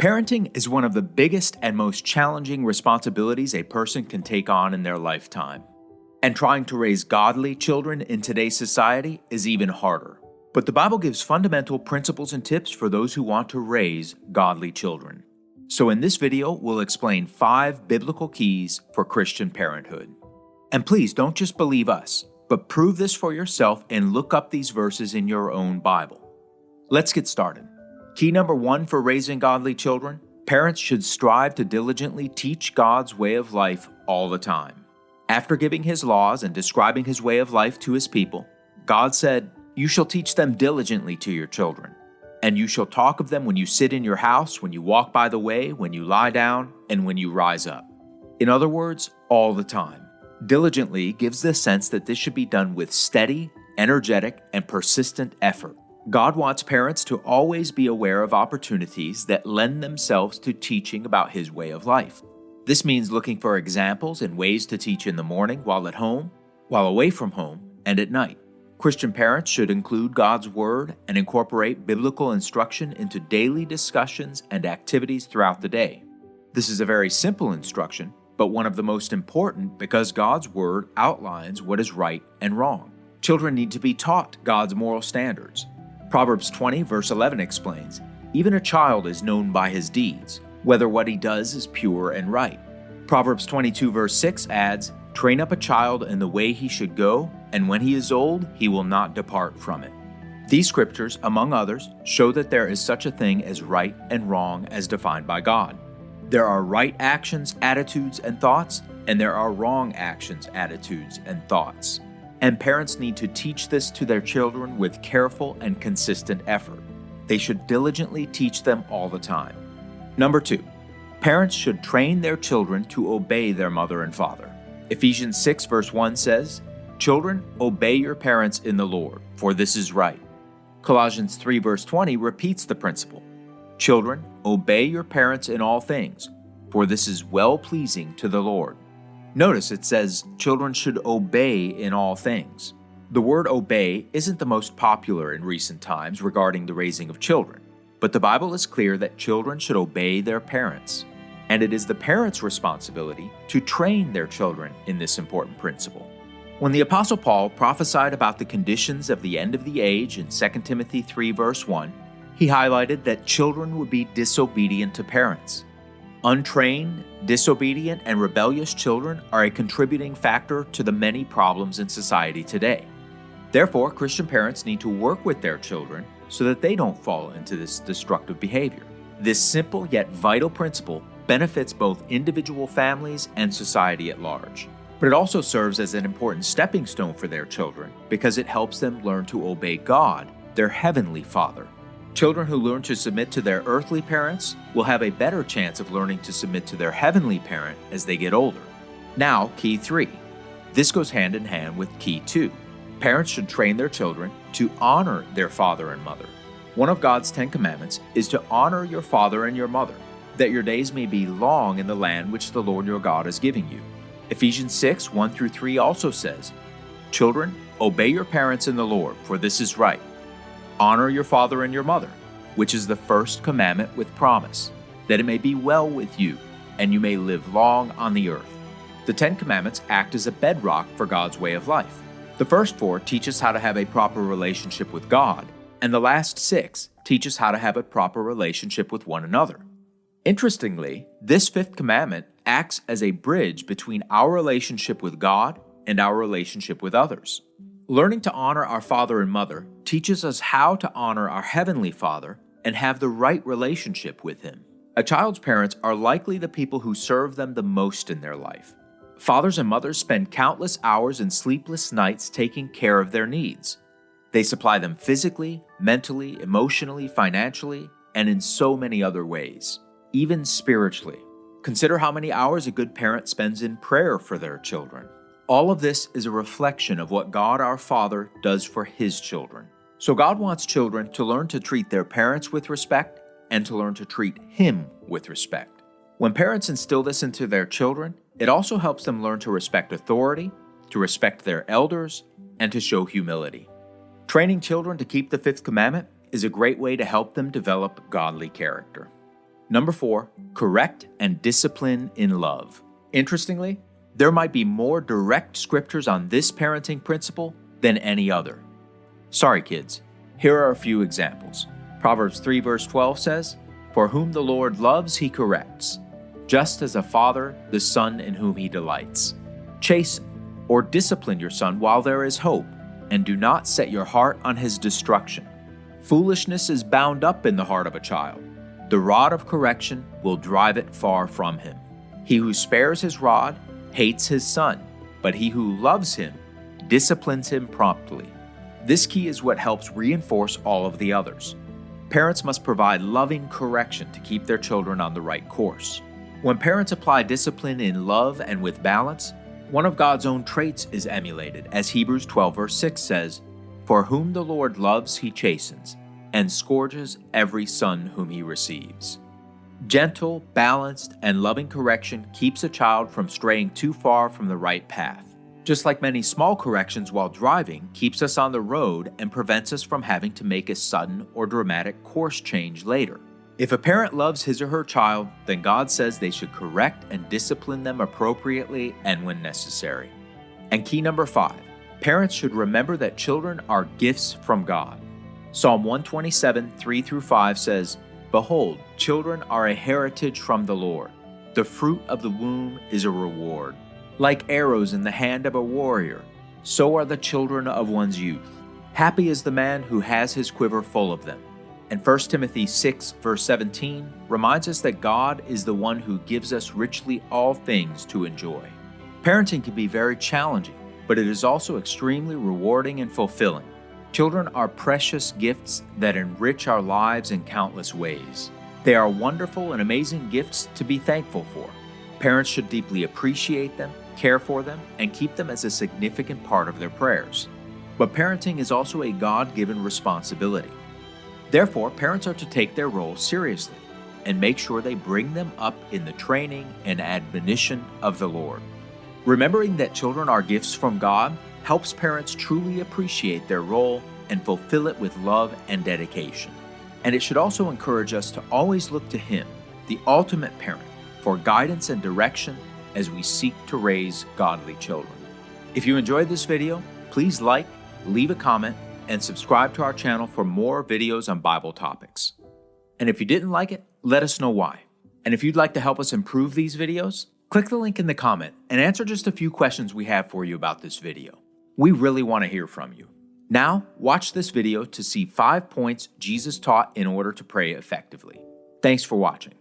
Parenting is one of the biggest and most challenging responsibilities a person can take on in their lifetime. And trying to raise godly children in today's society is even harder. But the Bible gives fundamental principles and tips for those who want to raise godly children. So in this video, we'll explain 5 biblical keys for Christian parenthood. And please don't just believe us, but prove this for yourself and look up these verses in your own Bible. Let's get started. Key number 1 for raising godly children: parents should strive to diligently teach God's way of life all the time. After giving His laws and describing His way of life to His people, God said, "You shall teach them diligently to your children, and you shall talk of them when you sit in your house, when you walk by the way, when you lie down, and when you rise up." In other words, all the time. Diligently gives the sense that this should be done with steady, energetic, and persistent effort. God wants parents to always be aware of opportunities that lend themselves to teaching about His way of life. This means looking for examples and ways to teach in the morning, while at home, while away from home, and at night. Christian parents should include God's Word and incorporate biblical instruction into daily discussions and activities throughout the day. This is a very simple instruction, but one of the most important because God's Word outlines what is right and wrong. Children need to be taught God's moral standards. Proverbs 20 verse 11 explains, "Even a child is known by his deeds, whether what he does is pure and right." Proverbs 22 verse 6 adds, "Train up a child in the way he should go, and when he is old, he will not depart from it." These scriptures, among others, show that there is such a thing as right and wrong as defined by God. There are right actions, attitudes, and thoughts, and there are wrong actions, attitudes, and thoughts. And parents need to teach this to their children with careful and consistent effort. They should diligently teach them all the time. Number 2, parents should train their children to obey their mother and father. Ephesians 6 verse 1 says, "Children, obey your parents in the Lord, for this is right." Colossians 3 verse 20 repeats the principle. "Children, obey your parents in all things, for this is well-pleasing to the Lord." Notice it says children should obey in all things. The word obey isn't the most popular in recent times regarding the raising of children, but the Bible is clear that children should obey their parents, and it is the parents' responsibility to train their children in this important principle. When the Apostle Paul prophesied about the conditions of the end of the age in 2 Timothy 3 verse 1, he highlighted that children would be disobedient to parents. Untrained, disobedient, and rebellious children are a contributing factor to the many problems in society today. Therefore, Christian parents need to work with their children so that they don't fall into this destructive behavior. This simple yet vital principle benefits both individual families and society at large. But it also serves as an important stepping stone for their children because it helps them learn to obey God, their heavenly Father. Children who learn to submit to their earthly parents will have a better chance of learning to submit to their heavenly parent as they get older. Now, key 3. This goes hand in hand with key 2. Parents should train their children to honor their father and mother. One of God's 10 commandments is to honor your father and your mother, that your days may be long in the land which the Lord your God is giving you. Ephesians 6, 1 through 3 also says, "Children, obey your parents in the Lord, for this is right. Honor your father and your mother, which is the first commandment with promise, that it may be well with you, and you may live long on the earth." The 10 commandments act as a bedrock for God's way of life. The first 4 teach us how to have a proper relationship with God, and the last 6 teach us how to have a proper relationship with one another. Interestingly, this 5th commandment acts as a bridge between our relationship with God and our relationship with others. Learning to honor our father and mother teaches us how to honor our heavenly Father and have the right relationship with Him. A child's parents are likely the people who serve them the most in their life. Fathers and mothers spend countless hours and sleepless nights taking care of their needs. They supply them physically, mentally, emotionally, financially, and in so many other ways, even spiritually. Consider how many hours a good parent spends in prayer for their children. All of this is a reflection of what God our Father does for His children. So God wants children to learn to treat their parents with respect and to learn to treat Him with respect. When parents instill this into their children, it also helps them learn to respect authority, to respect their elders, and to show humility. Training children to keep the 5th commandment is a great way to help them develop godly character. Number 4, correct and discipline in love. Interestingly, there might be more direct scriptures on this parenting principle than any other. Sorry, kids. Here are a few examples. Proverbs 3 verse 12 says, "For whom the Lord loves, he corrects, just as a father the son in whom he delights. Chasten or discipline your son while there is hope, and do not set your heart on his destruction. Foolishness is bound up in the heart of a child. The rod of correction will drive it far from him. He who spares his rod hates his son, but he who loves him disciplines him promptly." This key is what helps reinforce all of the others. Parents must provide loving correction to keep their children on the right course. When parents apply discipline in love and with balance, one of God's own traits is emulated, as Hebrews 12 verse 6 says, "For whom the Lord loves, he chastens, and scourges every son whom he receives." Gentle, balanced, and loving correction keeps a child from straying too far from the right path. Just like many small corrections while driving keeps us on the road and prevents us from having to make a sudden or dramatic course change later. If a parent loves his or her child, then God says they should correct and discipline them appropriately and when necessary. And key number 5, parents should remember that children are gifts from God. Psalm 127, 3-5 says, "Behold, children are a heritage from the Lord. The fruit of the womb is a reward. Like arrows in the hand of a warrior, so are the children of one's youth. Happy is the man who has his quiver full of them." And 1 Timothy 6, verse 17 reminds us that God is the one who gives us richly all things to enjoy. Parenting can be very challenging, but it is also extremely rewarding and fulfilling. Children are precious gifts that enrich our lives in countless ways. They are wonderful and amazing gifts to be thankful for. Parents should deeply appreciate them, care for them, and keep them as a significant part of their prayers. But parenting is also a God-given responsibility. Therefore, parents are to take their role seriously and make sure they bring them up in the training and admonition of the Lord. Remembering that children are gifts from God helps parents truly appreciate their role and fulfill it with love and dedication. And it should also encourage us to always look to Him, the ultimate parent, for guidance and direction as we seek to raise godly children. If you enjoyed this video, please like, leave a comment, and subscribe to our channel for more videos on Bible topics. And if you didn't like it, let us know why. And if you'd like to help us improve these videos, click the link in the comment and answer just a few questions we have for you about this video. We really want to hear from you. Now, watch this video to see 5 points Jesus taught in order to pray effectively. Thanks for watching.